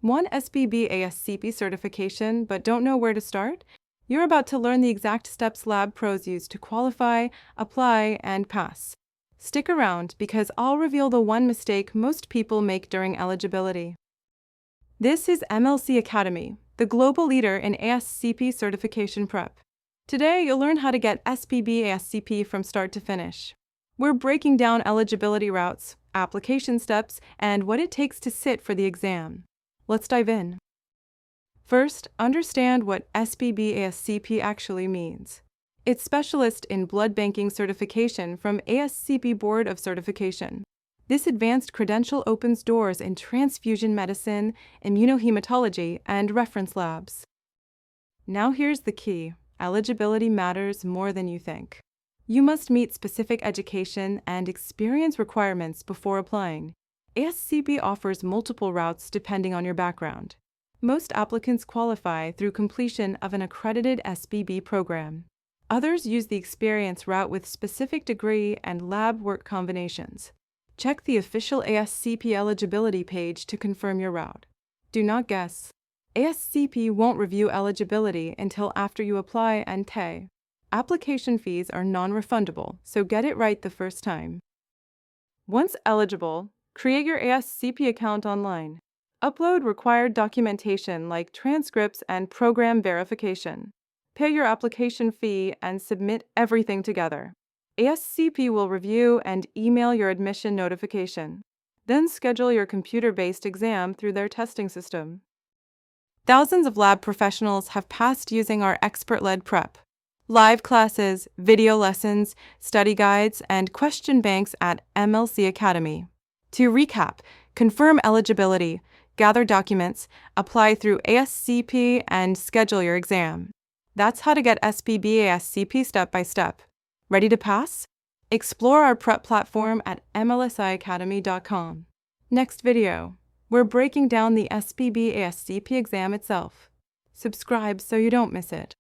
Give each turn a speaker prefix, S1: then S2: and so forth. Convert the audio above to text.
S1: Want SBB ASCP certification but don't know where to start? You're about to learn the exact steps lab pros use to qualify, apply, and pass. Stick around because I'll reveal the one mistake most people make during eligibility. This is MLC Academy, the global leader in ASCP certification prep. Today, you'll learn how to get SBB ASCP from start to finish. We're breaking down eligibility routes, application steps, and what it takes to sit for the exam. Let's dive in. First, understand what SBB ASCP actually means. It's Specialist in Blood Banking Certification from ASCP Board of Certification. This advanced credential opens doors in transfusion medicine, immunohematology, and reference labs. Now here's the key. Eligibility matters more than you think. You must meet specific education and experience requirements before applying. ASCP offers multiple routes depending on your background. Most applicants qualify through completion of an accredited SBB program. Others use the experience route with specific degree and lab work combinations. Check the official ASCP eligibility page to confirm your route. Do not guess. ASCP won't review eligibility until after you apply and pay. Application fees are non-refundable, so get it right the first time. Once eligible, create your ASCP account online. Upload required documentation like transcripts and program verification. Pay your application fee and submit everything together. ASCP will review and email your admission notification. Then schedule your computer-based exam through their testing system. Thousands of lab professionals have passed using our expert-led prep. Live classes, video lessons, study guides, and question banks at MLC Academy. To recap, confirm eligibility, gather documents, apply through ASCP, and schedule your exam. That's how to get SBB ASCP step by step. Ready to pass? Explore our prep platform at mlsiacademy.com. Next video, we're breaking down the SBB ASCP exam itself. Subscribe so you don't miss it.